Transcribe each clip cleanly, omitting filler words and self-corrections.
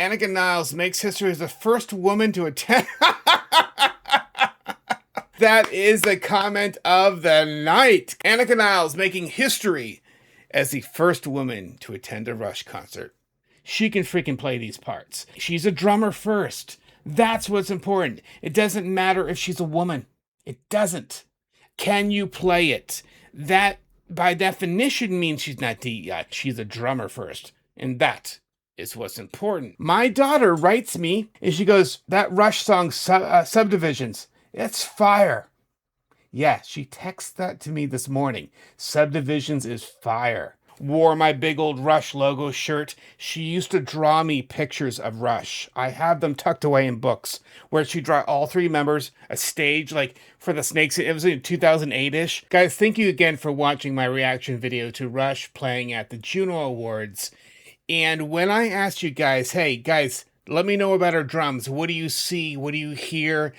Anika Nilles makes history as the first woman to attend. That is the comment of the night. Anika Nilles making history as the first woman to attend a Rush concert. She can freaking play these parts. She's a drummer first. That's what's important. It doesn't matter if she's a woman. It doesn't. Can you play it? That, by definition, means she's not DEI. She's a drummer first. And that is what's important. My daughter writes me, and she goes, that Rush song, Subdivisions, it's fire. Yeah, she texted that to me this morning. Subdivisions is fire. Wore my big old Rush logo shirt. She used to draw me pictures of Rush. I have them tucked away in books, where she'd draw all three members, a stage, like for the Snakes. It was in 2008-ish. Guys, thank you again for watching my reaction video to Rush playing at the Juno Awards. And when I asked you guys, hey, guys, let me know about her drums. What do you see? What do you hear?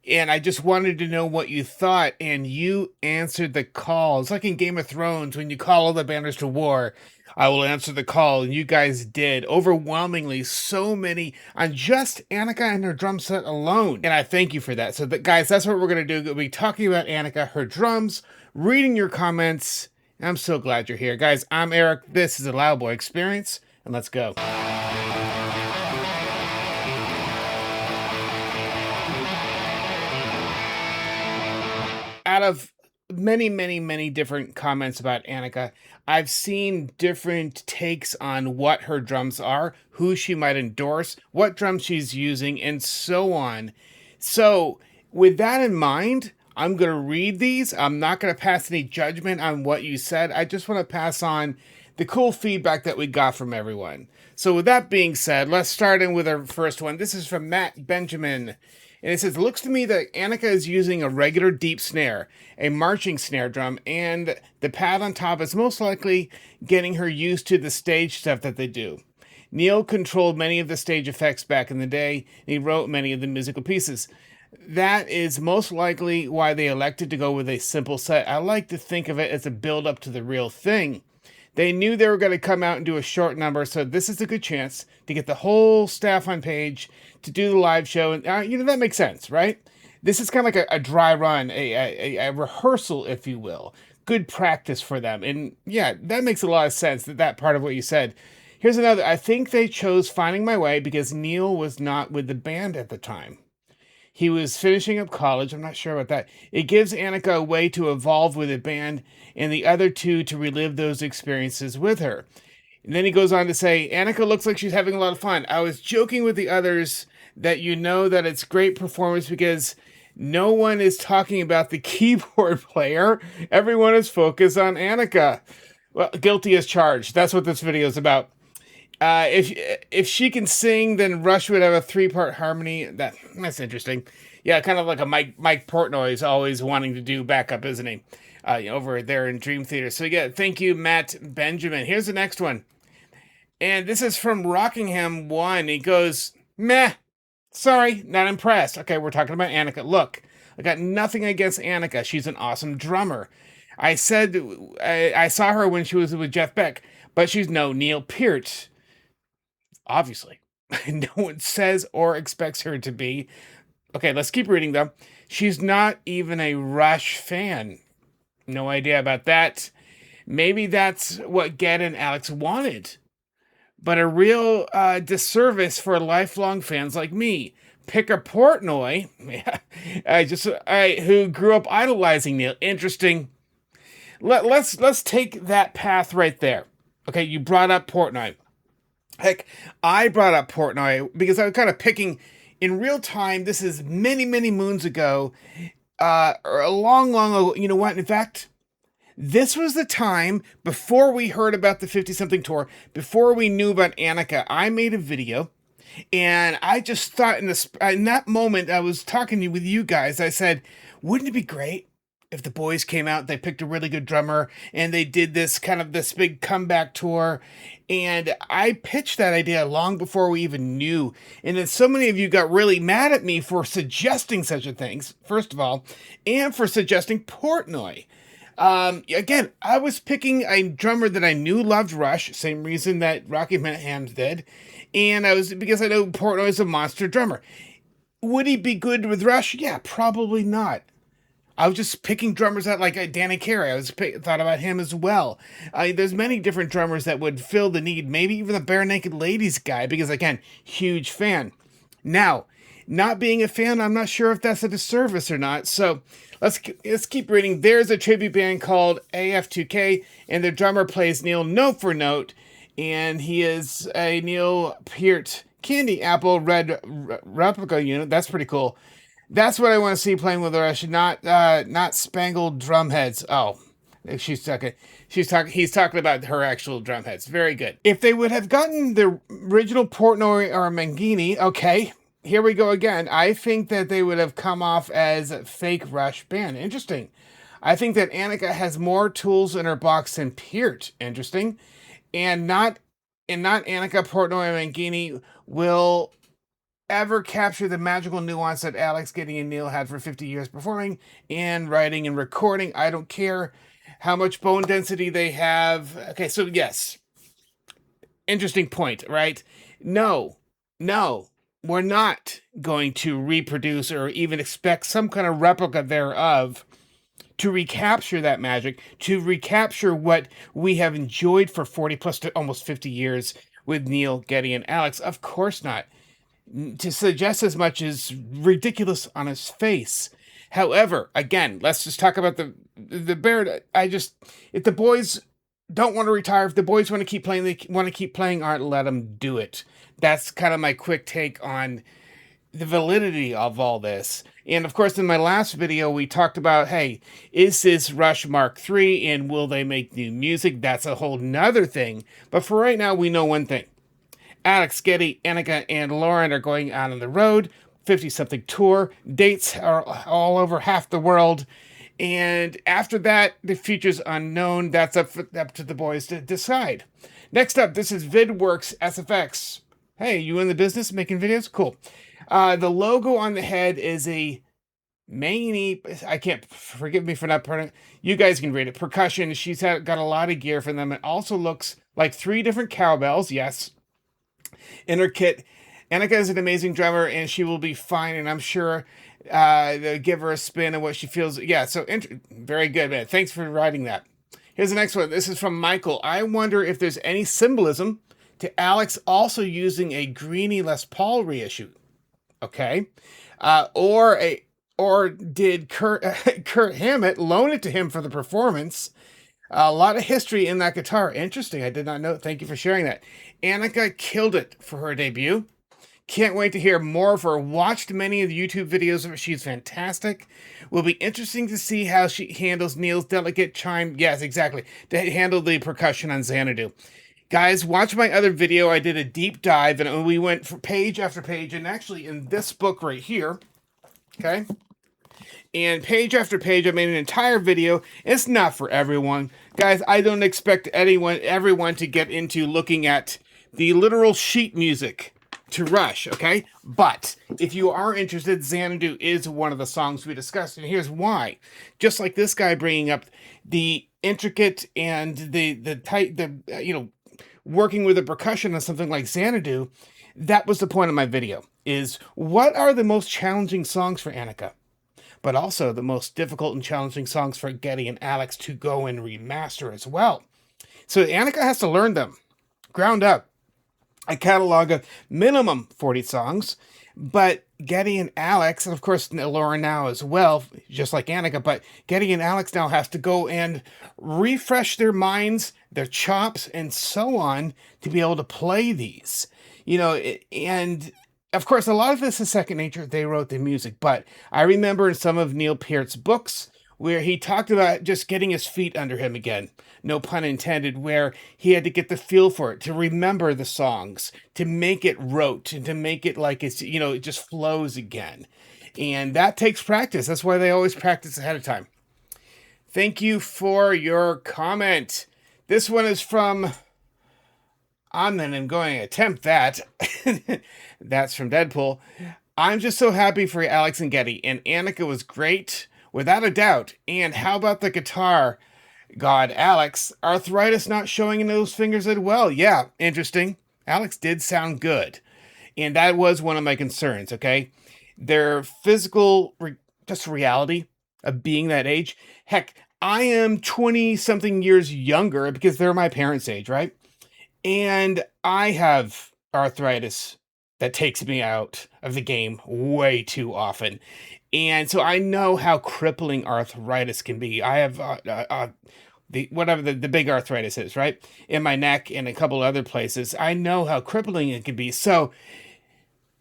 And I just wanted to know what you thought, and you answered the call. It's like in Game of Thrones, when you call all the banners to war, I will answer the call, and you guys did. Overwhelmingly, so many on just Anika and her drum set alone. And I thank you for that. So, guys, that's what we're going to do. We'll be talking about Anika, her drums, reading your comments. And I'm so glad you're here. Guys, I'm Eric. This is the Loud Boy Experience, and let's go. Out of many different comments about Anika, I've seen different takes on what her drums are, who she might endorse, what drums she's using, and so on. So with that in mind, I'm going to read these. I'm not going to pass any judgment on what you said. I just want to pass on the cool feedback that we got from everyone. So with that being said, let's start in with our first one. This is from Matt Benjamin. And it says, it looks to me that Anika is using a regular deep snare, a marching snare drum, and the pad on top is most likely getting her used to the stage stuff that they do. Neil controlled many of the stage effects back in the day, and he wrote many of the musical pieces. That is most likely why they elected to go with a simple set. I like to think of it as a build-up to the real thing. They knew they were going to come out and do a short number, so this is a good chance to get the whole staff on page to do the live show. And that makes sense, right? This is kind of like a dry run, a rehearsal, if you will. Good practice for them. And yeah, that makes a lot of sense, that part of what you said. Here's another. I think they chose Finding My Way because Neil was not with the band at the time. He was finishing up college. I'm not sure about that. It gives Anika a way to evolve with a band and the other two to relive those experiences with her. And then he goes on to say, Anika looks like she's having a lot of fun. I was joking with the others that you know that it's great performance because no one is talking about the keyboard player. Everyone is focused on Anika. Well, guilty as charged. That's what this video is about. If she can sing, then Rush would have a 3-part harmony. That's interesting. Yeah, kind of like a Mike Portnoy is always wanting to do backup, isn't he? Over there in Dream Theater. So yeah, thank you, Matt Benjamin. Here's the next one. And this is from Rockingham 1. He goes, meh. Sorry, not impressed. Okay, we're talking about Anika. Look, I got nothing against Anika. She's an awesome drummer. I said I saw her when she was with Jeff Beck, but she's no Neil Peart. Obviously. No one says or expects her to be. Okay, let's keep reading, though. She's not even a Rush fan. No idea about that. Maybe that's what Geddy and Alex wanted. But a real disservice for lifelong fans like me. Picker Portnoy, who grew up idolizing Neil. Interesting. Let's take that path right there. Okay, you brought up Portnoy. Heck, I brought up Portnoy because I was kind of picking in real time. This is many moons ago, or a long ago. You know what? In fact, this was the time before we heard about the 50-something tour, before we knew about Anika. I made a video, and I just thought in that moment I was talking with you guys. I said, wouldn't it be great if the boys came out, they picked a really good drummer, and they did this big comeback tour? And I pitched that idea long before we even knew. And then so many of you got really mad at me for suggesting such a thing, first of all, and for suggesting Portnoy. Again, I was picking a drummer that I knew loved Rush, same reason that Rocky Mayhem did, and because I know Portnoy is a monster drummer. Would he be good with Rush? Yeah, probably not. I was just picking drummers out like Danny Carey. Thought about him as well. There's many different drummers that would fill the need. Maybe even the Bare Naked Ladies guy, because again, huge fan. Now, not being a fan, I'm not sure if that's a disservice or not. So let's keep reading. There's a tribute band called AF2K, and their drummer plays Neil note for note, and he is a Neil Peart Candy Apple Red replica unit. That's pretty cool. That's what I want to see playing with Rush, not spangled drum heads. Oh, he's talking about her actual drum heads. Very good. If they would have gotten the original Portnoy or Mangini, okay, here we go again. I think that they would have come off as a fake Rush band. Interesting. I think that Anika has more tools in her box than Peart. Interesting. And not Anika, Portnoy, and Mangini will ever capture the magical nuance that Alex, Geddy, and Neil had for 50 years performing and writing and recording. I don't care how much bone density they have. Okay, so yes. Interesting point, right? No, we're not going to reproduce or even expect some kind of replica thereof to recapture that magic, to recapture what we have enjoyed for 40 plus to almost 50 years with Neil, Geddy, and Alex. Of course not. To suggest as much is ridiculous on his face. However, again, let's just talk about the Bear. If the boys don't want to retire, if the boys want to keep playing, they want to keep playing art, let them do it. That's kind of my quick take on the validity of all this. And of course, in my last video, we talked about, hey, is this Rush Mark III and will they make new music? That's a whole nother thing. But for right now, we know one thing. Alex, Geddy, Anika, and Loren are going out on the road, 50-something tour. Dates are all over half the world. And after that, the future's unknown. That's up to the boys to decide. Next up, this is VidWorks SFX. Hey, you in the business making videos? Cool. The logo on the head is a Mae, I can't, forgive me for not pronouncing. You guys can read it. Percussion. She's got a lot of gear for them. It also looks like 3 different cowbells. Yes. In her kit. Anika is an amazing drummer, and she will be fine, and I'm sure they'll give her a spin and what she feels. Yeah, so very good, man. Thanks for writing that. Here's the next one. This is from Michael. I wonder if there's any symbolism to Alex also using a Greenie Les Paul reissue. Okay. Or did Kurt Hammett loan it to him for the performance? A lot of history in that guitar. Interesting. I did not know. Thank you for sharing that. Anika killed it for her debut. Can't wait to hear more of her. Watched many of the YouTube videos of her. She's fantastic. Will be interesting to see how she handles Neil's delicate chime. Yes, exactly. To handle the percussion on Xanadu. Guys, watch my other video. I did a deep dive and we went for page after page. And actually in this book right here, okay, and page after page, I made an entire video. It's not for everyone. Guys, I don't expect everyone to get into looking at the literal sheet music to Rush, okay? But if you are interested, Xanadu is one of the songs we discussed, and here's why. Just like this guy bringing up the intricate and the tight, working with the percussion on something like Xanadu, that was the point of my video, is what are the most challenging songs for Anika? But also the most difficult and challenging songs for Geddy and Alex to go and remaster as well. So Anika has to learn them, ground up. A catalog of minimum 40 songs, but Geddy and Alex, and of course Loren now as well, just like Anika, but Geddy and Alex now have to go and refresh their minds, their chops, and so on to be able to play these. And of course, a lot of this is second nature. They wrote the music, but I remember in some of Neil Peart's books where he talked about just getting his feet under him again, no pun intended, where he had to get the feel for it, to remember the songs, to make it rote, and to make it like it's, it just flows again. And that takes practice. That's why they always practice ahead of time. Thank you for your comment. This one is from... I'm going to attempt that. That's from Deadpool. I'm just so happy for Alex and Geddy, and Anika was great, without a doubt. And how about the guitar? God, Alex, arthritis not showing in those fingers as well. Yeah, interesting. Alex did sound good. And that was one of my concerns, okay? Their physical, just reality of being that age. Heck, I am 20 something years younger because they're my parents' age, right? And I have arthritis that takes me out of the game way too often. And so I know how crippling arthritis can be. I have the whatever the big arthritis is, right? In my neck and a couple other places. I know how crippling it can be. So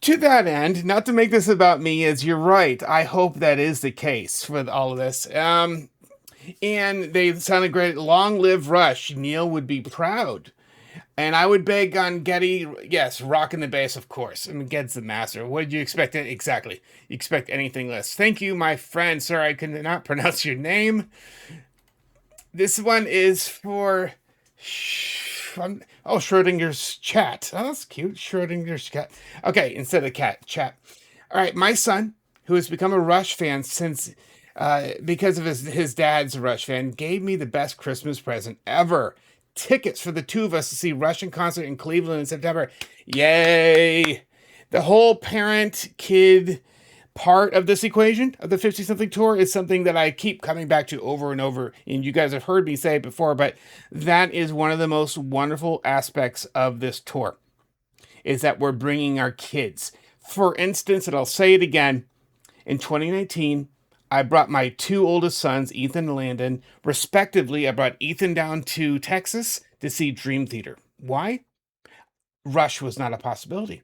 to that end, not to make this about me, as you're right, I hope that is the case with all of this. And they sounded great. Long live Rush. Neil would be proud. And I would beg on Geddy, yes, rocking the bass, of course. I mean, Ged's the master. What did you expect? Exactly. You expect anything less. Thank you, my friend. Sorry, I could not pronounce your name. This one is for Schrodinger's chat. Oh, that's cute. Schrodinger's cat. Okay, instead of cat, chat. All right, my son, who has become a Rush fan since because of his dad's a Rush fan, gave me the best Christmas present ever. Tickets for the two of us to see Rush in concert in Cleveland in September. Yay! The whole parent-kid part of this equation of the 50-something tour is something that I keep coming back to over and over, and you guys have heard me say it before, but that is one of the most wonderful aspects of this tour, is that we're bringing our kids. For instance, and I'll say it again, in 2019, I brought my two oldest sons, Ethan and Landon, respectively. I brought Ethan down to Texas to see Dream Theater. Why? Rush was not a possibility.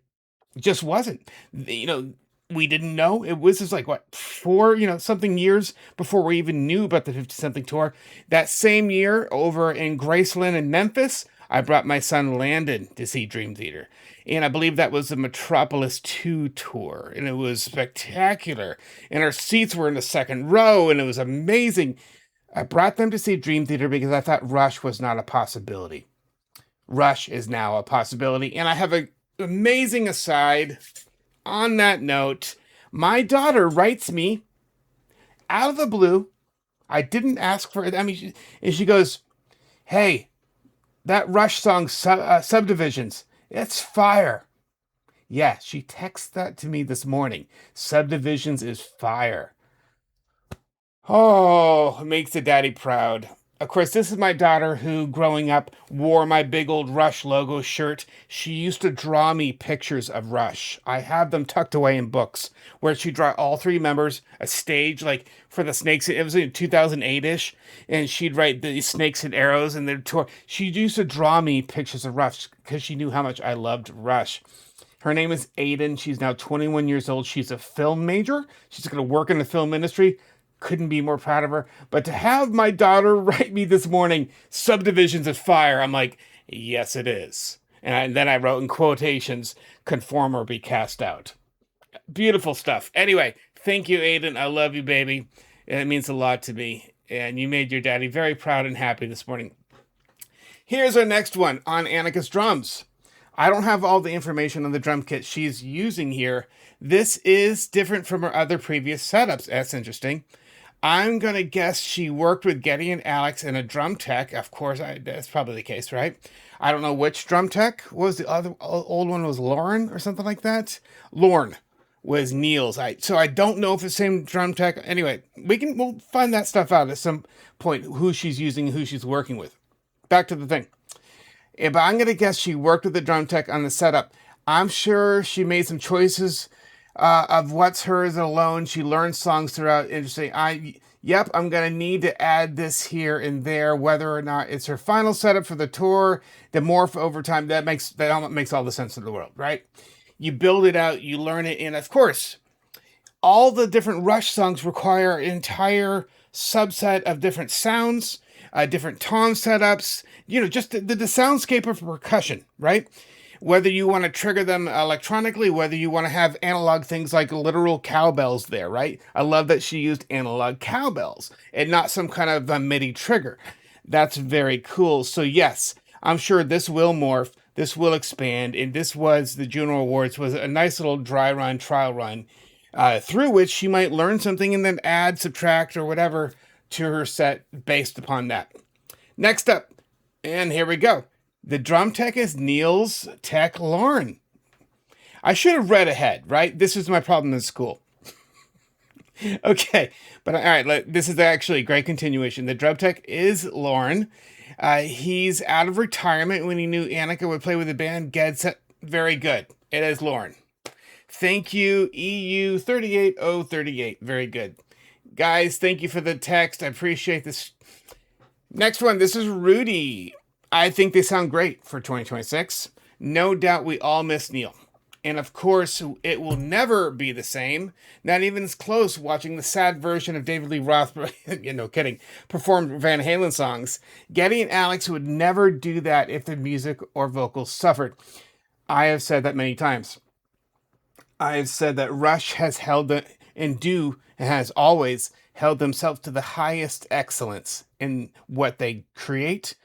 It just wasn't. We didn't know. It was just like, what, 4, something years before we even knew about the 50-something tour. That same year, over in Graceland and Memphis, I brought my son Landon to see Dream Theater. And I believe that was the Metropolis 2 tour. And it was spectacular. And our seats were in the second row, and it was amazing. I brought them to see Dream Theater because I thought Rush was not a possibility. Rush is now a possibility. And I have an amazing aside on that note. My daughter writes me out of the blue. I didn't ask for it. I mean, she goes, hey, that Rush song, Subdivisions, it's fire. Yeah, she texted that to me this morning. Subdivisions is fire. Oh, it makes the daddy proud. Of course, this is my daughter who, growing up, wore my big old Rush logo shirt. She used to draw me pictures of Rush. I have them tucked away in books, where she'd draw all three members, a stage, like for the Snakes. It was in 2008-ish, and she'd write the Snakes and Arrows and their tour. She used to draw me pictures of Rush because she knew how much I loved Rush. Her name is Aiden. She's now 21 years old. She's a film major. She's going to work in the film industry. Couldn't be more proud of her. But to have my daughter write me this morning, Subdivisions of Fire, I'm like, yes, it is. And then I wrote in quotations, conform or be cast out. Beautiful stuff. Anyway, thank you, Aiden. I love you, baby. It means a lot to me. And you made your daddy very proud and happy this morning. Here's our next one on Anika's drums. I don't have all the information on the drum kit she's using here. This is different from her other previous setups. That's interesting. I'm going to guess she worked with Geddy and Alex in a drum tech. Of course, that's probably the case, right? I don't know which drum tech. What was the other old one? Was Loren or something like that? Loren was Nilles. So I don't know if it's the same drum tech. Anyway, we'll find that stuff out at some point, who she's using, who she's working with. Back to the thing. But I'm going to guess she worked with the drum tech on the setup. I'm sure she made some choices of what's hers alone. She learned songs throughout. Interesting. I'm going to need to add this here and there, whether or not it's her final setup for the tour, the morph over time. That makes all the sense in the world, right? You build it out, you learn it, and of course, all the different Rush songs require an entire subset of different sounds, different tom setups, just the soundscape of percussion, right? Whether you want to trigger them electronically, whether you want to have analog things like literal cowbells there, right? I love that she used analog cowbells and not some kind of a MIDI trigger. That's very cool. So yes, I'm sure this will morph, this will expand, and this was the Juno Awards, was a nice little dry run, trial run, through which she might learn something and then add, subtract, or whatever to her set based upon that. Next up, and here we go. The drum tech is Neil's tech Loren. I should have read ahead, right? This was my problem in school. Okay, but all right, this is actually a great continuation. The drum tech is Loren. He's out of retirement when he knew Anika would play with the band. Geddy said, very good. It is Loren. Thank you, EU 38038. Very good. Guys, thank you for the text. I appreciate this. Next one, this is Rudy. I think they sound great for 2026. No doubt we all miss Neil. And of course, it will never be the same. Not even as close watching the sad version of David Lee Roth, kidding, performed Van Halen songs. Geddy and Alex would never do that if the music or vocals suffered. I have said that many times. I have said that Rush has held and has always held themselves to the highest excellence in what they create,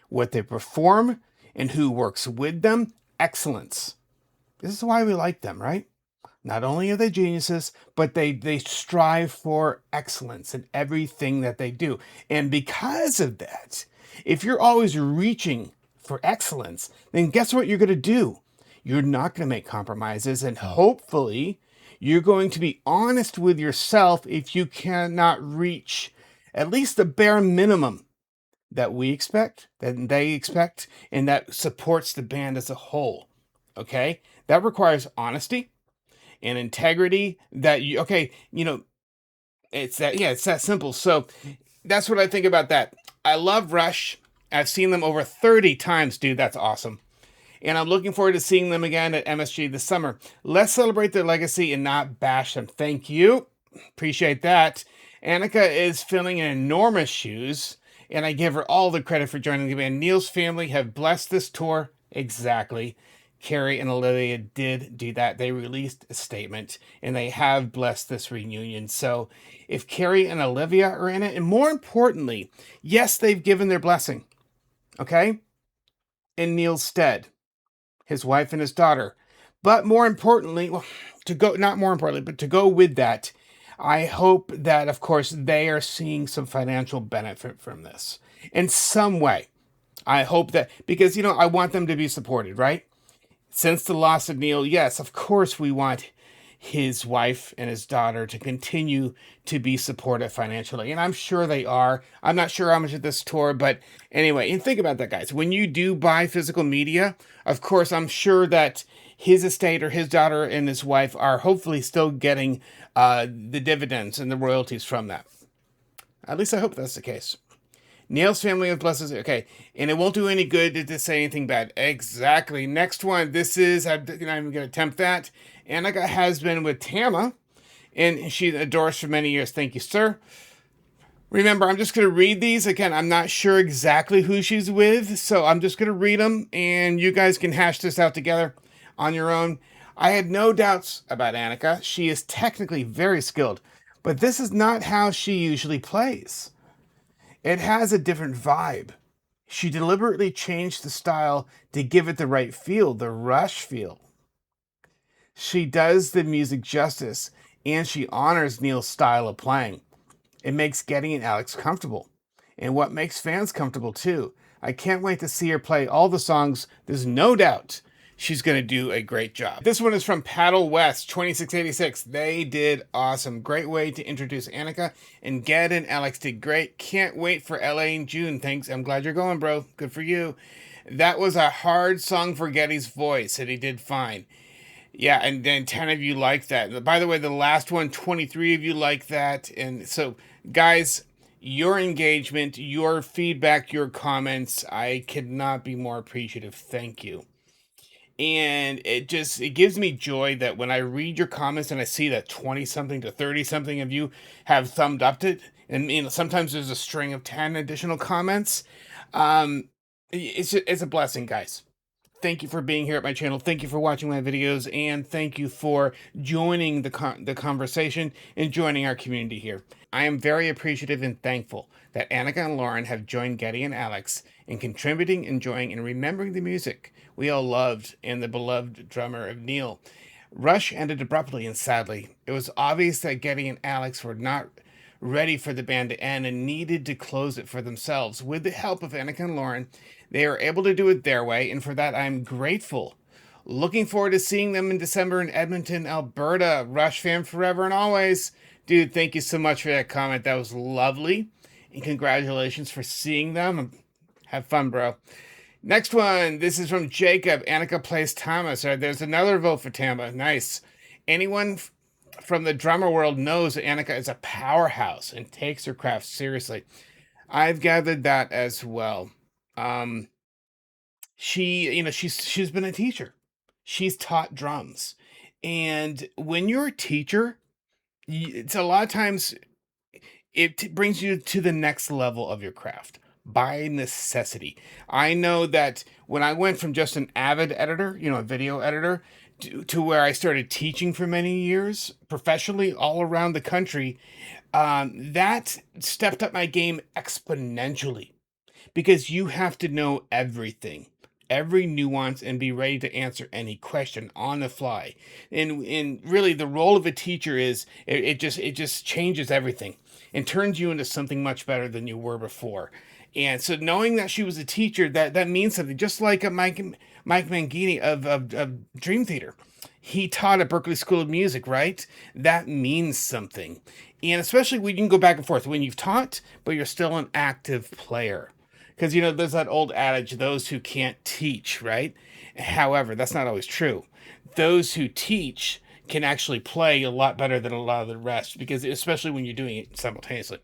what they perform, and who works with them. Excellence. This is why we like them, right? Not only are they geniuses, but they strive for excellence in everything that they do. And because of that, if you're always reaching for excellence, then guess what you're going to do? You're not going to make compromises, and hopefully you're going to be honest with yourself if you cannot reach at least the bare minimum that we expect, that they expect, and that supports the band as a whole. Okay? That requires honesty and integrity it's that simple. So that's what I think about that. I love Rush. I've seen them over 30 times, dude. That's awesome. And I'm looking forward to seeing them again at MSG this summer. Let's celebrate their legacy and not bash them. Thank you. Appreciate that. Anika is filling in enormous shoes, and I give her all the credit for joining the band. Neil's family have blessed this tour. Exactly. Carrie and Olivia did do that. They released a statement, and they have blessed this reunion. So if Carrie and Olivia are in it, and more importantly, yes, they've given their blessing, okay, in Neil's stead, his wife and his daughter. But more importantly, to go with that, I hope that, of course, they are seeing some financial benefit from this in some way. I hope that, because, I want them to be supported, right? Since the loss of Neil, yes, of course we want his wife and his daughter to continue to be supported financially. And I'm sure they are. I'm not sure how much of this tour, but anyway, and think about that, guys. When you do buy physical media, of course, I'm sure that his estate or his daughter and his wife are hopefully still getting the dividends and the royalties from that. At least I hope that's the case. Neil's family of blessings. Okay, and it won't do any good to say anything bad. Exactly. Next one. This is, I'm not even going to attempt that. Anika has been with Tama, and she adores for many years. Thank you, sir. Remember, I'm just going to read these. Again, I'm not sure exactly who she's with, so I'm just going to read them, and you guys can hash this out together on your own. I had no doubts about Anika. She is technically very skilled, but this is not how she usually plays. It has a different vibe. She deliberately changed the style to give it the right feel, the Rush feel. She does the music justice, and she honors Neil's style of playing. It makes Geddy and Alex comfortable, and what makes fans comfortable too. I can't wait to see her play all the songs. There's no doubt she's going to do a great job. This one is from Paddle West 2686. They did awesome. Great way to introduce Anika, and Geddy and Alex did great. Can't wait for LA in June. Thanks. I'm glad you're going, bro. Good for you. That was a hard song for Geddy's voice, and he did fine. Yeah, and then 10 of you liked that. By the way, the last one, 23 of you liked that. And so, guys, your engagement, your feedback, your comments, I could not be more appreciative. Thank you. And it gives me joy that when I read your comments and I see that 20 something to 30 something of you have thumbed up it, and sometimes there's a string of 10 additional comments. It's a blessing, guys. Thank you for being here at my channel. Thank you for watching my videos, and thank you for joining the conversation and joining our community here. I am very appreciative and thankful that Anika and Loren have joined Geddy and Alex in contributing, enjoying, and remembering the music we all loved and the beloved drummer of Neil. Rush ended abruptly and sadly. It was obvious that Geddy and Alex were not ready for the band to end and needed to close it for themselves. With the help of Anika and Loren, they are able to do it their way, and for that I'm grateful. Looking forward to seeing them in December in Edmonton, Alberta. Rush fan forever and always. Dude, thank you so much for that comment. That was lovely. And congratulations for seeing them. Have fun, bro. Next one. This is from Jacob. Anika plays Thomas. All right, there's another vote for Tamba. Nice. Anyone from the drummer world knows that Anika is a powerhouse and takes her craft seriously. I've gathered that as well. She's been a teacher. She's taught drums. And when you're a teacher, it's a lot of times it brings you to the next level of your craft by necessity. I know that when I went from just an avid editor, a video editor, to where I started teaching for many years professionally all around the country, that stepped up my game exponentially because you have to know everything, every nuance, and be ready to answer any question on the fly. And really, the role of a teacher is it just changes everything and turns you into something much better than you were before. And so, knowing that she was a teacher, that means something. Just like Mike Mangini of Dream Theater, he taught at Berklee School of Music, right? That means something. And especially when you can go back and forth when you've taught, but you're still an active player. Because, there's that old adage, those who can't teach, right? However, that's not always true. Those who teach can actually play a lot better than a lot of the rest, because especially when you're doing it simultaneously.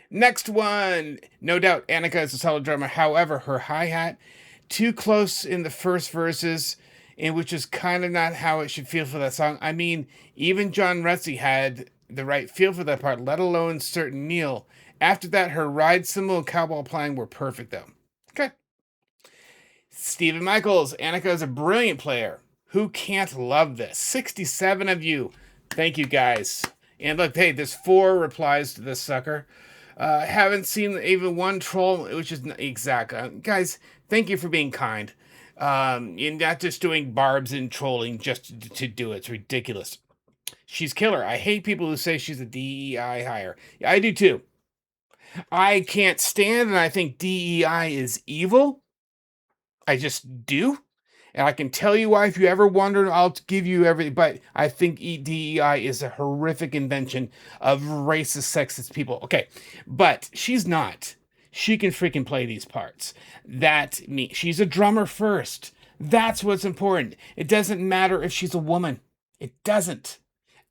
Next one. No doubt Anika is a solid drummer. However, her hi-hat, too close in the first verses, and which is kind of not how it should feel for that song. I mean, even John Rutsey had the right feel for that part, let alone certain Neil. After that, her ride cymbal and cowbell playing were perfect, though. Okay. Stephen Michaels. Anika is a brilliant player. Who can't love this? 67 of you. Thank you, guys. And look, hey, there's 4 replies to this sucker. Haven't seen even one troll, which is exact. Guys, thank you for being kind. You're not just doing barbs and trolling just to do it. It's ridiculous. She's killer. I hate people who say she's a DEI hire. Yeah, I do too. I can't stand, and I think DEI is evil. I just do. And I can tell you why if you ever wondered, I'll give you everything. But I think DEI is a horrific invention of racist, sexist people. Okay, but she's not. She can freaking play these parts. She's a drummer first. That's what's important. It doesn't matter if she's a woman. It doesn't.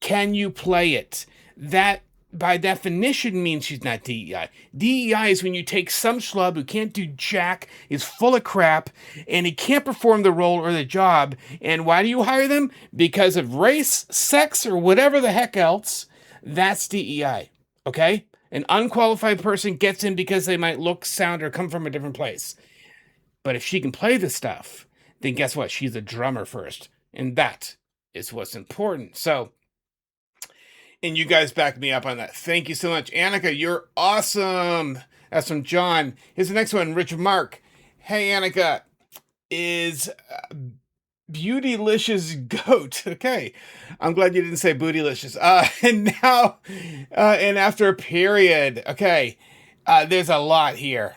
Can you play it? That, by definition, means she's not DEI. DEI is when you take some schlub who can't do jack, is full of crap, and he can't perform the role or the job. And why do you hire them? Because of race, sex, or whatever the heck else. That's DEI. Okay? An unqualified person gets in because they might look, sound, or come from a different place. But if she can play the stuff, then guess what? She's a drummer first. And that is what's important. So, and you guys backed me up on that. Thank you so much. Anika, you're awesome. That's from John. Here's the next one. Richard Mark. Hey, Anika. Is Beautylicious goat. Okay. I'm glad you didn't say bootylicious. And now, and after a period. Okay. There's a lot here.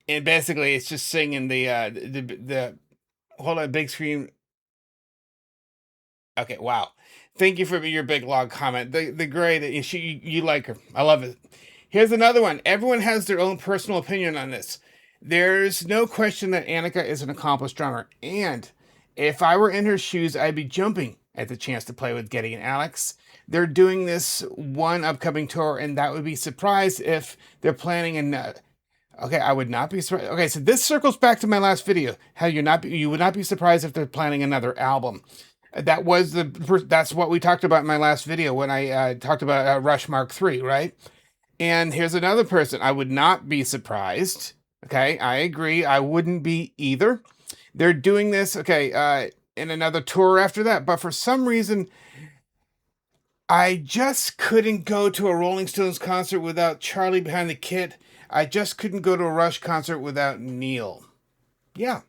And basically, it's just singing the hold on, big screen. Okay, wow. Thank you for your big log comment. The great, you like her. I love it. Here's another one. Everyone has their own personal opinion on this. There's no question that Anika is an accomplished drummer. And if I were in her shoes, I'd be jumping at the chance to play with Geddy and Alex. They're doing this one upcoming tour, and that would be surprised if they're planning another. Okay, I would not be surprised. Okay, so this circles back to my last video. How you would not be surprised if they're planning another album. That's what we talked about in my last video when I talked about Rush Mark III, right? And here's another person. I would not be surprised. Okay, I agree. I wouldn't be either. They're doing this, okay, in another tour after that. But for some reason, I just couldn't go to a Rolling Stones concert without Charlie behind the kit. I just couldn't go to a Rush concert without Neil. Yeah.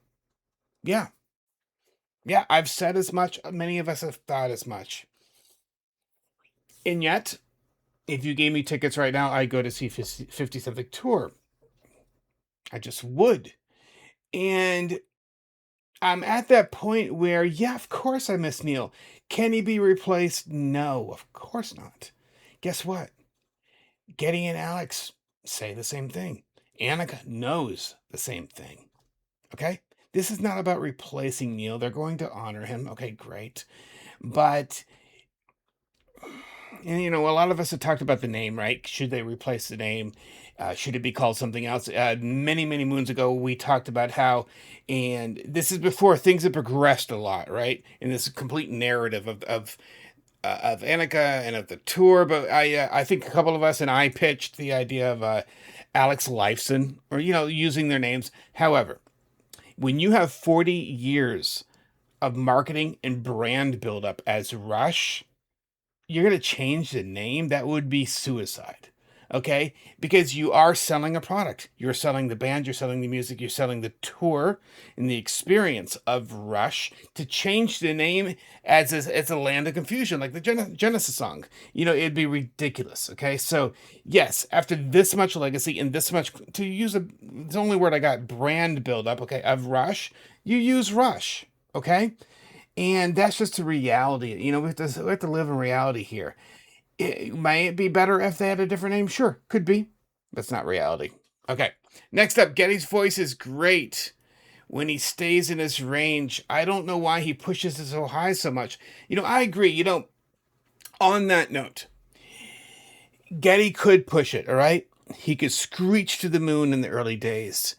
Yeah. Yeah, I've said as much. Many of us have thought as much. And yet, If you gave me tickets right now, I'd go to see 50 something tour. I just would. And I'm at that point where, yeah, of course I miss Neil. Can he be replaced? No, of course not. Guess what? Geddy and Alex say the same thing. Anika knows the same thing. Okay? This is not about replacing Neil. They're going to honor him. Okay, great. But, and a lot of us have talked about the name, right? Should they replace the name? Should it be called something else? Many, many moons ago, we talked about how, and this is before things have progressed a lot, right? In this complete narrative of Anika and of the tour. But I think a couple of us and I pitched the idea of Alex Lifeson, or using their names. However, when you have 40 years of marketing and brand buildup as Rush, you're going to change the name. That would be suicide. Okay? Because you are selling a product. You're selling the band, you're selling the music, you're selling the tour and the experience of Rush. To change the name as a land of confusion, like the Genesis song, it'd be ridiculous. Okay? So, yes, after this much legacy and this much, to use the only word I got, brand buildup, okay, of Rush, you use Rush. Okay? And that's just the reality. We have to live in reality here. Might it be better if they had a different name? Sure, could be. That's not reality. Okay, next up, Geddy's voice is great when he stays in his range. I don't know why he pushes it so high so much. I agree. On that note, Geddy could push it, all right? He could screech to the moon in the early days.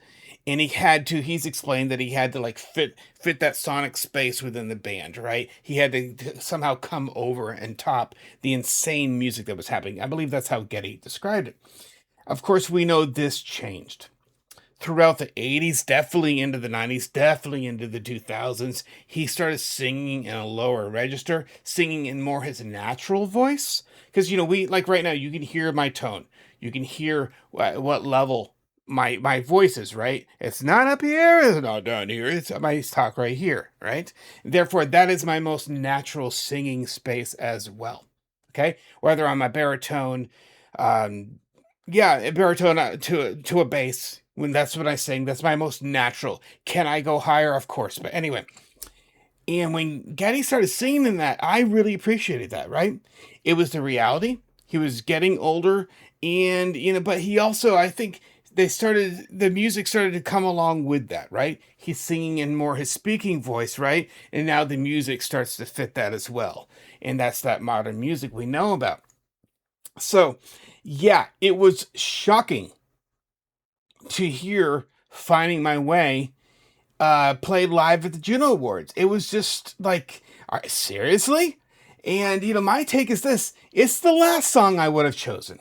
And he's explained that he had to like fit that sonic space within the band, right? He had to somehow come over and top the insane music that was happening. I believe that's how Geddy described it. Of course, we know this changed throughout the 80s, definitely into the 90s, definitely into the 2000s. He started singing in a lower register, singing in more his natural voice. Because, we, like right now, you can hear my tone. You can hear what level my voice is, right? It's not up here, it's not down here, it's my talk right here, right? Therefore, that is my most natural singing space as well. Okay? Whether I'm a baritone, a baritone to a bass, when that's what I sing, that's my most natural. Can I go higher? Of course. But anyway, and when Geddy started singing in that, I really appreciated that, right? It was the reality. He was getting older, and but he also, I think, the music started to come along with that, right? He's singing in more his speaking voice, right? And now the music starts to fit that as well. And that's that modern music we know about. So, yeah, it was shocking to hear Finding My Way played live at the Juno Awards. It was just like, seriously? And, my take is this. It's the last song I would have chosen.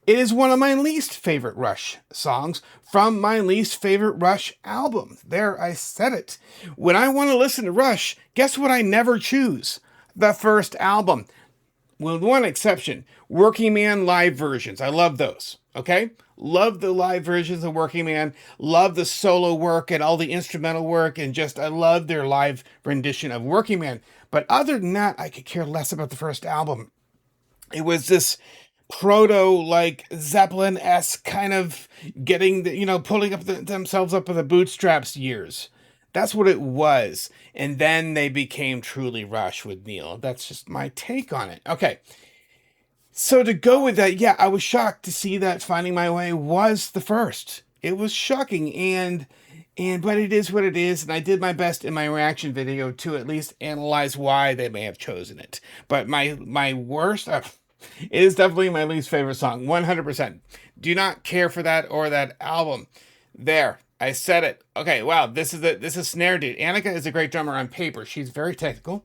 It is one of my least favorite Rush songs from my least favorite Rush album. There, I said it. When I want to listen to Rush, guess what I never choose? The first album. With one exception, Working Man live versions. I love those. Okay? Love the live versions of Working Man. Love the solo work and all the instrumental work. And I love their live rendition of Working Man. But other than that, I could care less about the first album. It was this proto like Zeppelin-esque kind of getting pulling up themselves up with the bootstraps years. That's what it was. And then they became truly Rush with Neil. That's just my take on it. Okay. So to go with that, yeah, I was shocked to see that Finding My Way was the first. It was shocking, but it is what it is, and I did my best in my reaction video to at least analyze why they may have chosen it. But my worst, it is definitely my least favorite song, 100%. Do not care for that or that album. There, I said it. Okay, wow, this is Snare Dude. Anika is a great drummer on paper. She's very technical,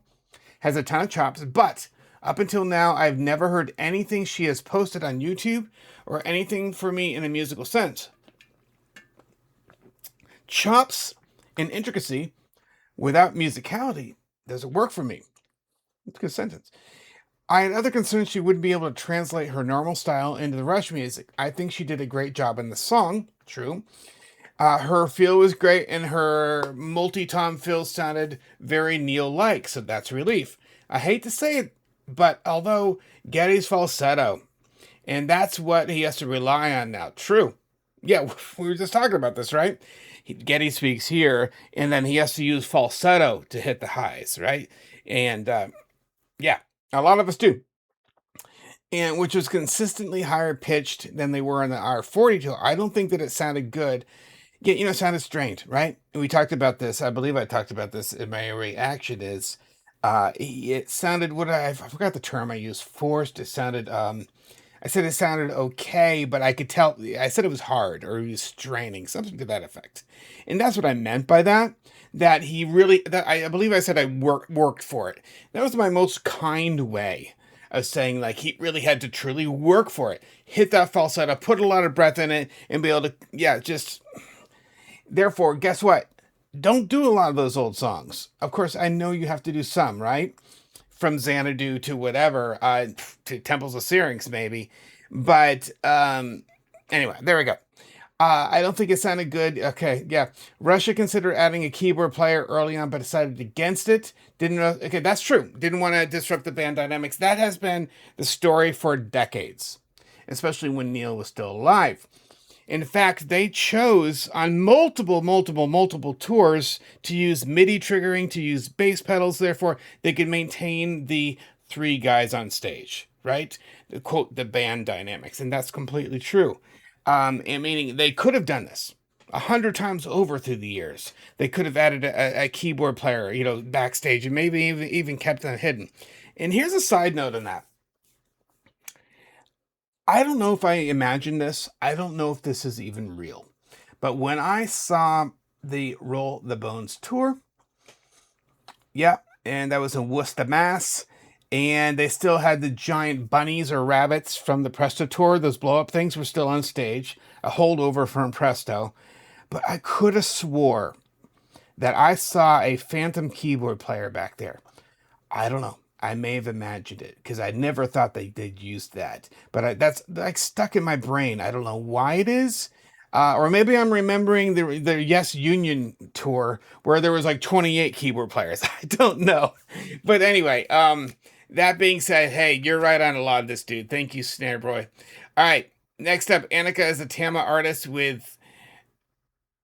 has a ton of chops, but up until now, I've never heard anything she has posted on YouTube or anything for me in a musical sense. Chops and intricacy without musicality doesn't work for me. It's a good sentence. I had other concerns she wouldn't be able to translate her normal style into the Rush music. I think she did a great job in the song, true. Her feel was great, and her multi-tom feel sounded very Neil-like, so that's relief. I hate to say it, but although Geddy's falsetto And that's what he has to rely on now. True. Yeah, we were just talking about this, right? Geddy speaks here, and then he has to use falsetto to hit the highs, right? And yeah, a lot of us do. And which was consistently higher pitched than they were in the R42. I don't think that it sounded good. Yeah, it sounded strained, right? And we talked about this. I believe I talked about this in my reaction. Is it sounded I forgot the term I used. Forced. It sounded I said it sounded okay, but I could tell. I said it was hard or he was straining, something to that effect. And that's what I meant by that. That he really. That I believe I said I worked for it. That was my most kind way of saying, like, he really had to truly work for it. Hit that falsetto, put a lot of breath in it, and be able to, yeah, just. Therefore, guess what? Don't do a lot of those old songs. Of course, I know you have to do some, right? From Xanadu to whatever, to Temples of Syrinx, maybe. But anyway, there we go. I don't think it sounded good. Okay, yeah. Russia considered adding a keyboard player early on, but decided against it. Didn't know. Okay, that's true. Didn't want to disrupt the band dynamics. That has been the story for decades, especially when Neil was still alive. In fact, they chose on multiple tours to use MIDI triggering, to use bass pedals. Therefore, they could maintain the three guys on stage, right? Quote, the band dynamics. And that's completely true. And meaning they could have done this 100 times over through the years. They could have added a keyboard player, backstage, and maybe even kept them hidden. And here's a side note on that. I don't know if I imagined this. I don't know if this is even real. But when I saw the Roll the Bones tour, yeah, and that was in Worcester, Mass, and they still had the giant bunnies or rabbits from the Presto tour. Those blow up things were still on stage, a holdover from Presto. But I could have swore that I saw a phantom keyboard player back there. I don't know. I may have imagined it because I never thought they'd use that. But that's like stuck in my brain. I don't know why it is. Or maybe I'm remembering the Yes Union tour where there was like 28 keyboard players. I don't know. But anyway, that being said, hey, you're right on a lot of this, dude. Thank you, Snare Boy. All right. Next up, Anika is a Tama artist with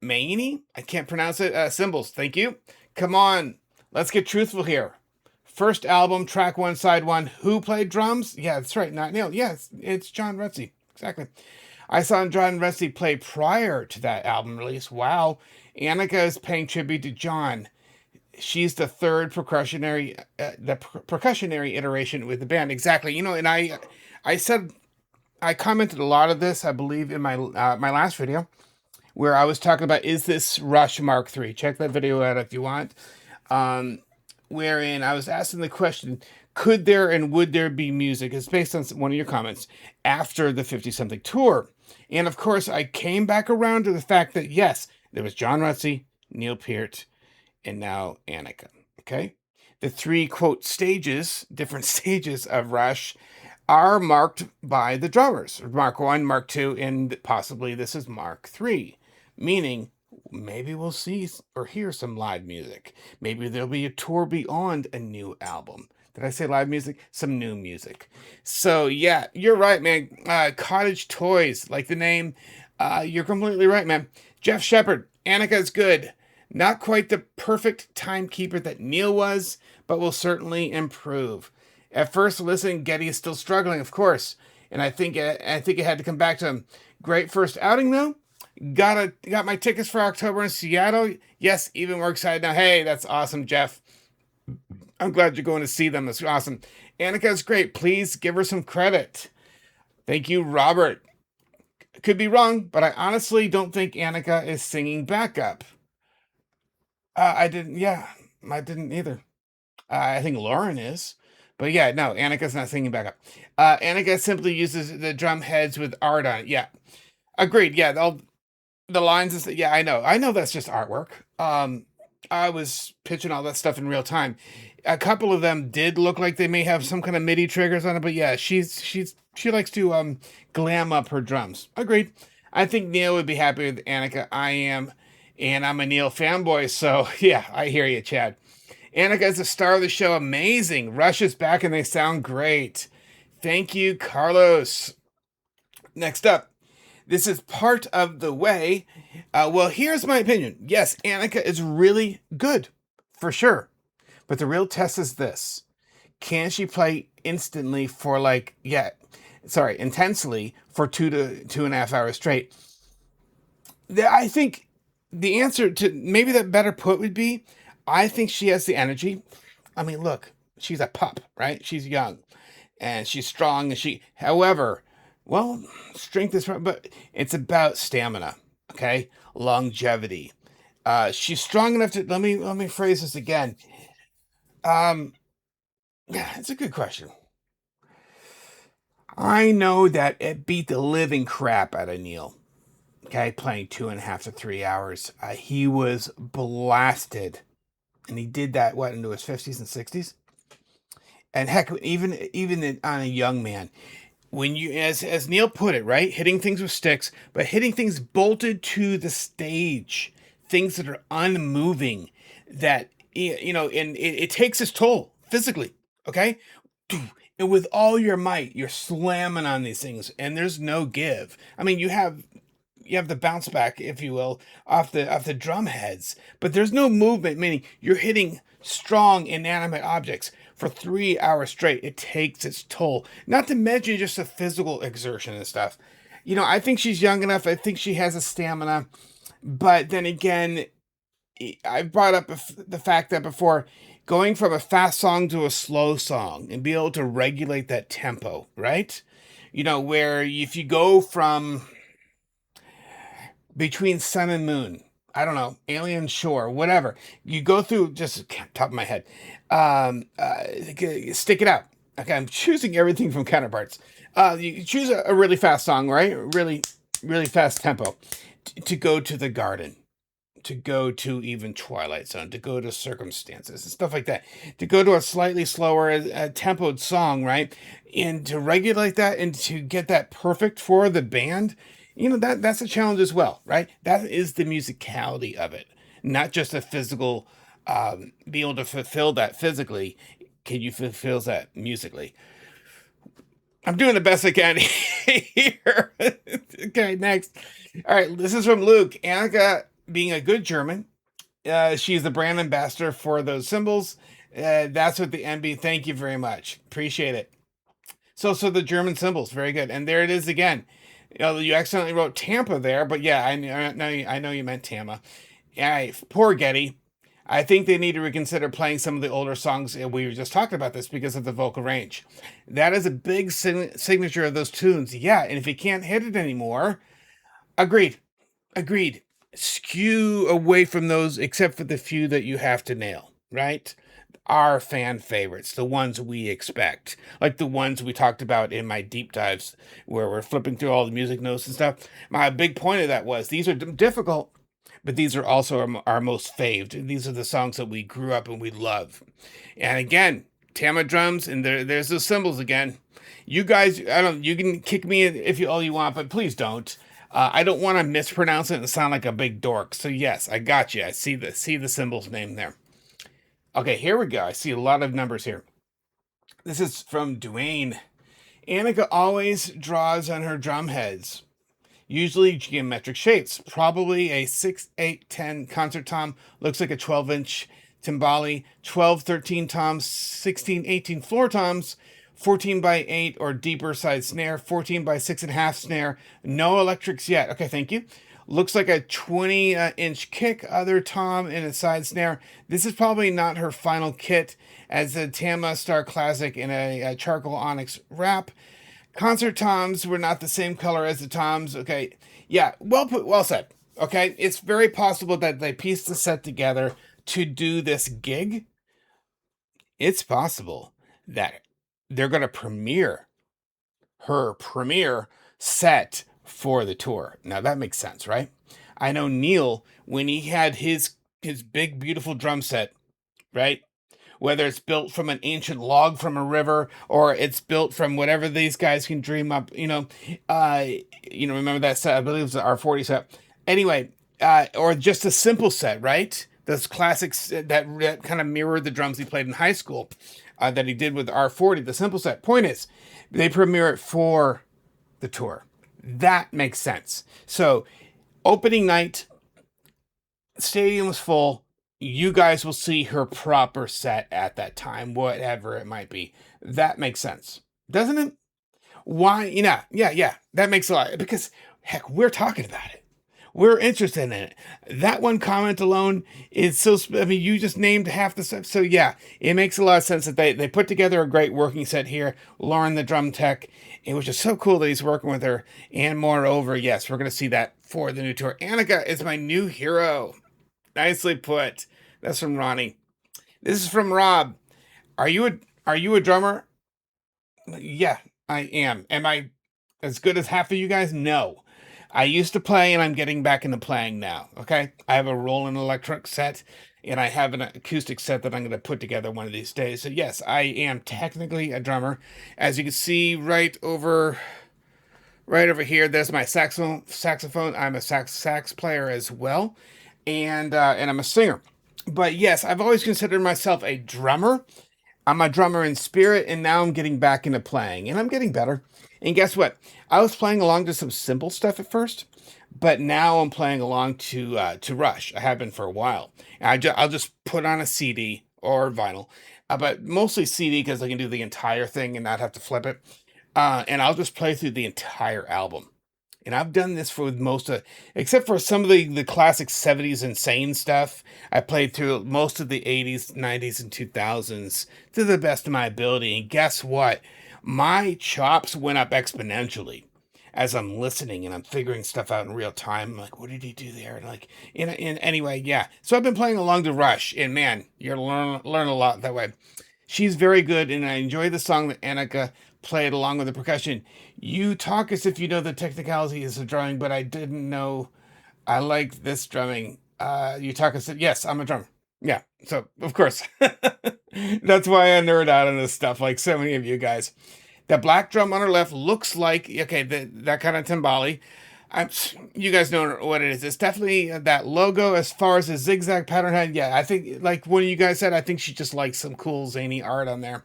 Maini. I can't pronounce it. Symbols. Thank you. Come on. Let's get truthful here. First album, track one, side one. Who played drums? Yeah, that's right. Not Neil. Yes, it's John Rutsey. Exactly. I saw John Rutsey play prior to that album release. Wow. Anika is paying tribute to John. She's the third percussionary iteration with the band. Exactly. And I said, I commented a lot of this, I believe, in my last video, where I was talking about, is this Rush Mark III? Check that video out if you want. Wherein I was asking the question, could there and would there be music? It's based on one of your comments after the 50-something tour. And of course, I came back around to the fact that, yes, there was John Rutsey, Neil Peart, and now Anika. Okay? The three, quote, different stages of Rush are marked by the drummers. Mark 1, Mark 2, and possibly this is Mark 3. Meaning, maybe we'll see or hear some live music. Maybe there'll be a tour beyond a new album. Did I say live music? Some new music. So yeah, you're right, man. Cottage Toys, like the name. You're completely right, man. Jeff Shepard, Anika's good. Not quite the perfect timekeeper that Neil was, but will certainly improve. At first listen, Geddy is still struggling, of course, and I think it had to come back to him. Great first outing though. Got my tickets for October in Seattle. Yes, even more excited now. Hey, that's awesome, Jeff. I'm glad you're going to see them. That's awesome. Anika's great. Please give her some credit. Thank you, Robert. Could be wrong, but I honestly don't think Anika is singing backup. I didn't. Yeah, I didn't either. I think Loren is. But yeah, no, Anika's not singing backup. Anika simply uses the drum heads with art on it. Yeah, agreed. Yeah, the lines is, yeah, I know that's just artwork. I was pitching all that stuff in real time. A couple of them did look like they may have some kind of MIDI triggers on it, but yeah, she likes to glam up her drums. Agreed. I think Neil would be happy with Anika. I am, and I'm a Neil fanboy, so yeah, I hear you, Chad. Anika is the star of the show. Amazing. Rush is back and they sound great. Thank you, Carlos. Next up, this is part of the way. Well, here's my opinion. Yes, Anika is really good, for sure. But the real test is this. Can she play instantly for intensely for 2.5 hours straight? I think the answer to maybe that better put would be, I think she has the energy. I mean, look, she's a pup, right? She's young and she's strong however, well, strength is, but it's about stamina, okay? Longevity. She's strong enough to, let me phrase this again. Um, yeah, it's a good question. I know that it beat the living crap out of Neil. Okay, playing 2.5 to 3 hours. He was blasted, and he did that into his 50s and 60s. And heck, even on a young man, when you, as Neil put it, right, hitting things with sticks, but hitting things bolted to the stage, things that are unmoving, that and it takes its toll physically. Okay, and with all your might, you're slamming on these things, and there's no give. I mean, you have the bounce back, if you will, off the drum heads, but there's no movement. Meaning you're hitting strong, inanimate objects for 3 hours straight. It takes its toll. Not to mention just the physical exertion and stuff. I think she's young enough. I think she has a stamina, but then again, I've brought up the fact that before, going from a fast song to a slow song and be able to regulate that tempo, right? Where if you go from between sun and moon, I don't know, alien shore, whatever, you go through, just top of my head, stick it out. Okay, I'm choosing everything from Counterparts. You choose a really fast song, right? Really, really fast tempo to go to the garden, to go to even Twilight Zone, to go to Circumstances and stuff like that, to go to a slightly slower tempoed song, right? And to regulate that and to get that perfect for the band, that's a challenge as well, right? That is the musicality of it, not just a physical, be able to fulfill that physically. Can you fulfill that musically? I'm doing the best I can here. Okay, next. All right, this is from Luke. Anika, being a good German, she's the brand ambassador for those symbols. That's what the MB. Thank you very much. Appreciate it. So the German symbols, very good. And there it is again. You accidentally wrote Tampa there, but yeah, I know you meant Tama. All right, poor Geddy. I think they need to reconsider playing some of the older songs. We were just talking about this because of the vocal range. That is a big signature of those tunes. Yeah, and if you can't hit it anymore, agreed. Agreed. Skew away from those, except for the few that you have to nail, right? Our fan favorites, the ones we expect, like the ones we talked about in my deep dives, where we're flipping through all the music notes and stuff. My big point of that was these are difficult, but these are also our most faved. These are the songs that we grew up and we love. And again, Tama drums, and there's those cymbals again. You guys, you can kick me if you all you want, but please don't. I don't want to mispronounce it and sound like a big dork. So yes, I got you. I see the symbols name there. Okay, here we go. I see a lot of numbers here. This is from Dwayne. Anika always draws on her drum heads, usually geometric shapes. Probably a 6, 8, 10 concert tom. Looks like a 12-inch timbali. 12, 13 toms, 16, 18 floor toms. 14 by 8 or deeper side snare, 14 by 6.5 snare. No electrics yet. Okay, thank you. Looks like a 20-inch kick, other tom, and a side snare. This is probably not her final kit, as the Tama Star Classic in a charcoal onyx wrap. Concert toms were not the same color as the toms. Okay, yeah, well put, well said. Okay, it's very possible that they pieced the set together to do this gig. It's possible that they're going to premiere her premiere set for the tour. Now that makes sense, right? I know Neil, when he had his big beautiful drum set, right? Whether it's built from an ancient log from a river or it's built from whatever these guys can dream up, remember that set? I believe it was the R40 set. Anyway, or just a simple set, right? Those classics that kind of mirrored the drums he played in high school. That he did with R40, the simple set. Point is, they premiere it for the tour. That makes sense. So, opening night, stadium's full. You guys will see her proper set at that time, whatever it might be. That makes sense, doesn't it? Why? Yeah. That makes a lot, because heck, we're talking about it. We're interested in it. That one comment alone is so. I mean, you just named half the stuff. So yeah, it makes a lot of sense that they put together a great working set here. Loren, the drum tech, and which is so cool that he's working with her. And moreover, yes, we're gonna see that for the new tour. Anika is my new hero. Nicely put. That's from Ronnie. This is from Rob. Are you a drummer? Yeah, I am. Am I as good as half of you guys? No. I used to play and I'm getting back into playing now. Okay. I have a Roland electric set and I have an acoustic set that I'm going to put together one of these days. So, yes, I am technically a drummer. As you can see right over here, there's my saxophone. I'm a sax player as well. And I'm a singer. But yes, I've always considered myself a drummer. I'm a drummer in spirit, and now I'm getting back into playing, and I'm getting better. And guess what? I was playing along to some simple stuff at first, but now I'm playing along to Rush. I have been for a while. And I'll just put on a CD or vinyl, but mostly CD because I can do the entire thing and not have to flip it. And I'll just play through the entire album. And I've done this for most of, except for some of the classic 70s insane stuff. I played through most of the 80s, 90s, and 2000s to the best of my ability. And guess what? My chops went up exponentially as I'm listening and I'm figuring stuff out in real time. I'm like, what did he do there? And like, anyway, yeah. So I've been playing along to Rush, and man, you're learn a lot that way. She's very good, and I enjoy the song that Anika played along with the percussion. You talk as if you know the technicalities of drumming, but I didn't know I like this drumming. You talk as if, yes, I'm a drummer. Yeah, so of course. That's why I nerd out on this stuff, like so many of you guys. The black drum on her left looks like, okay, that kind of timbali. I'm, you guys know what it is. It's definitely that logo. As far as the zigzag pattern head, yeah, I think, like one of you guys said, I think she just likes some cool zany art on there.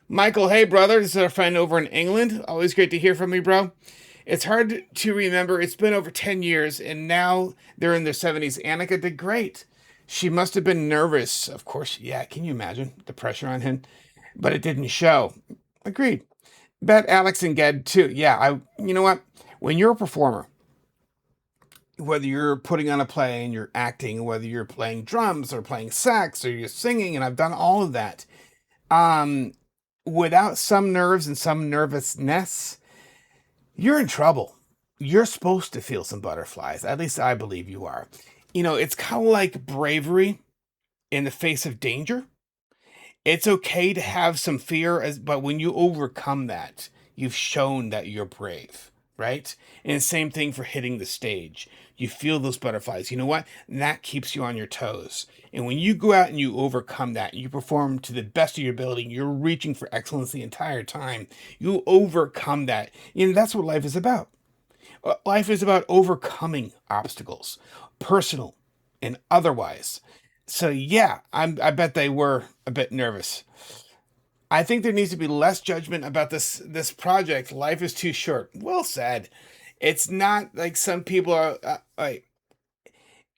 Michael, hey brother, this is our friend over in England. Always great to hear from you, bro. It's hard to remember. It's been over 10 years, and now they're in their 70s. Anika did great. She must have been nervous. Of course, yeah, can you imagine the pressure on him? But it didn't show. Agreed. Bet Alex and Ged too. Yeah, you know what? When you're a performer, whether you're putting on a play and you're acting, whether you're playing drums or playing sax or you're singing, and I've done all of that, um, without some nerves and some nervousness, you're in trouble. You're supposed to feel some butterflies. At least I believe you are. It's kind of like bravery in the face of danger. It's okay to have some fear, but when you overcome that, you've shown that you're brave, right? And the same thing for hitting the stage. You feel those butterflies. You know what? And that keeps you on your toes. And when you go out and you overcome that, you perform to the best of your ability, you're reaching for excellence the entire time. You overcome that. That's what life is about. Life is about overcoming obstacles, personal and otherwise. So yeah, I bet they were a bit nervous. I think there needs to be less judgment about this project. Life is too short. Well said. It's not like some people are. Like,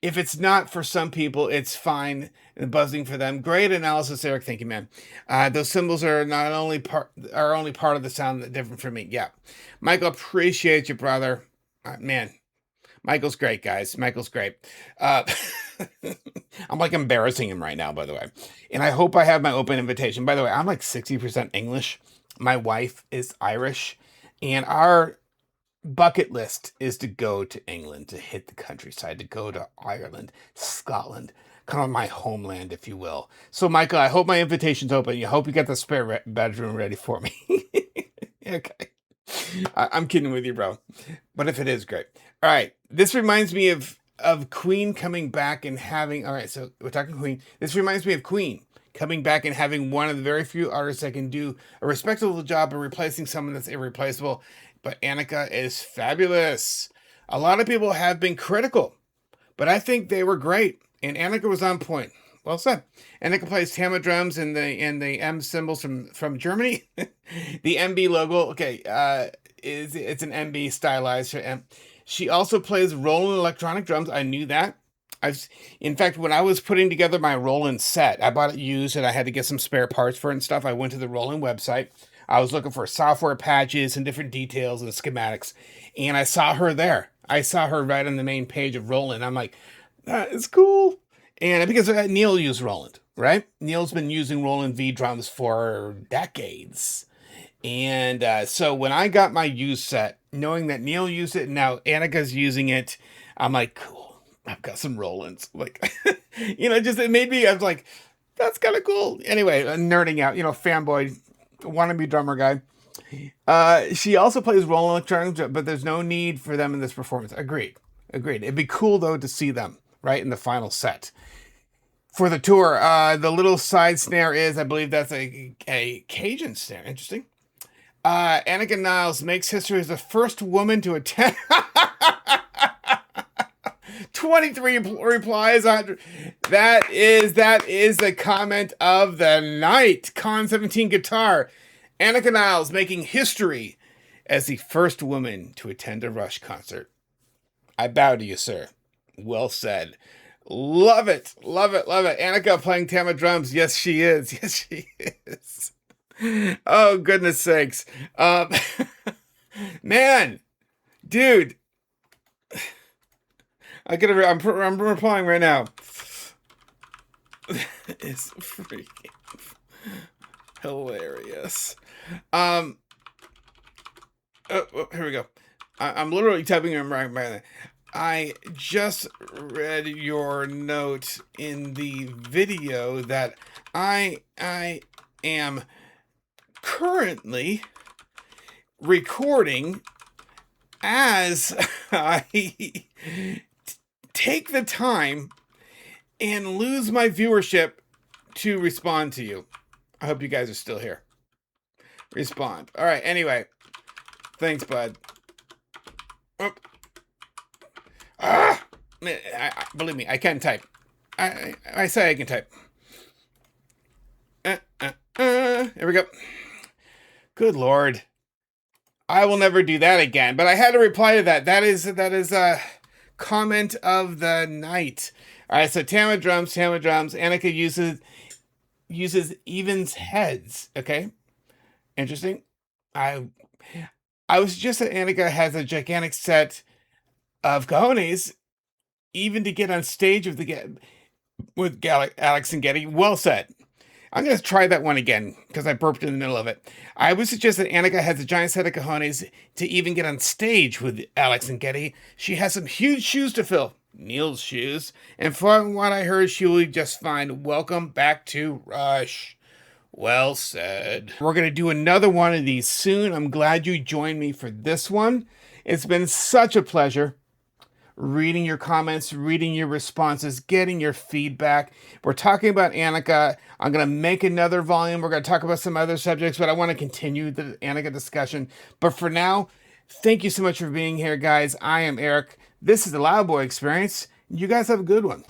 if it's not for some people, it's fine and buzzing for them. Great analysis, Eric. Thank you, man. Those symbols are not only only part of the sound that different from me. Yeah, Michael, appreciate you, brother. Man, Michael's great, guys. Michael's great. Uh, I'm like embarrassing him right now, by the way. And I hope I have my open invitation. By the way, I'm like 60% English. My wife is Irish. And our bucket list is to go to England, to hit the countryside, to go to Ireland, Scotland, kind of my homeland, if you will. So, Michael, I hope my invitation's open. I hope you got the spare bedroom ready for me. Okay. I'm kidding with you, bro. But if it is, great. All right. This reminds me of Queen coming back and having. All right. So we're talking Queen. This reminds me of Queen coming back and having one of the very few artists that can do a respectable job of replacing someone that's irreplaceable. But Anika is fabulous. A lot of people have been critical, but I think they were great. And Anika was on point. Well said. Anika plays Tama drums and the M cymbals from Germany. The MB logo. Okay. it's an MB stylized. She also plays Roland electronic drums. I knew that. In fact, when I was putting together my Roland set, I bought it used and I had to get some spare parts for it and stuff. I went to the Roland website. I was looking for software patches and different details and schematics, and I saw her there. I saw her right on the main page of Roland. I'm like, that is cool. And because Neil used Roland, right? Neil's been using Roland V drums for decades. And so when I got my used set, knowing that Neil used it and now Anika's using it, I'm like, cool. I've got some Rolands. Like, just it made me, I was like, that's kind of cool. Anyway, nerding out, fanboy, wannabe drummer guy. She also plays Roland electronics, but there's no need for them in this performance. Agreed. It'd be cool, though, to see them, right, in the final set. For the tour, the little side snare is, I believe that's a Cajun snare. Interesting. Anika Nilles makes history as the first woman to attend. 23 replies. That is the comment of the night. Con 17 guitar. Anika Nilles making history as the first woman to attend a Rush concert. I bow to you, sir. Well said. Love it. Anika playing Tama drums. Yes, she is. Oh, goodness sakes. Man, dude. I'm replying right now. It's freaking hilarious. Here we go. I'm literally typing him right now. I just read your note in the video that I am currently recording as I take the time and lose my viewership to respond to you. I hope you guys are still here. Respond. All right. Anyway, thanks, bud. Oh. Believe me, I can type. I say I can type. Here we go. Good Lord. I will never do that again. But I had to reply to that. That is a comment of the night. All right, so Tama drums. Anika uses evens heads. Okay, interesting. I was just that Anika has a gigantic set of cojones, even to get on stage with Alex and Geddy. Well said. I'm going to try that one again because I burped in the middle of it. I would suggest that Anika has a giant set of cojones to even get on stage with Alex and Geddy. She has some huge shoes to fill. Neil's shoes. And from what I heard, she will just fine. Welcome back to Rush. Well said. We're going to do another one of these soon. I'm glad you joined me for this one. It's been such a pleasure reading your comments, reading your responses, getting your feedback. We're talking about Anika. I'm going to make another volume. We're going to talk about some other subjects, but I want to continue the Anika discussion. But for now, thank you so much for being here, guys. I am Eric. This is the Loud Boy Experience. You guys have a good one.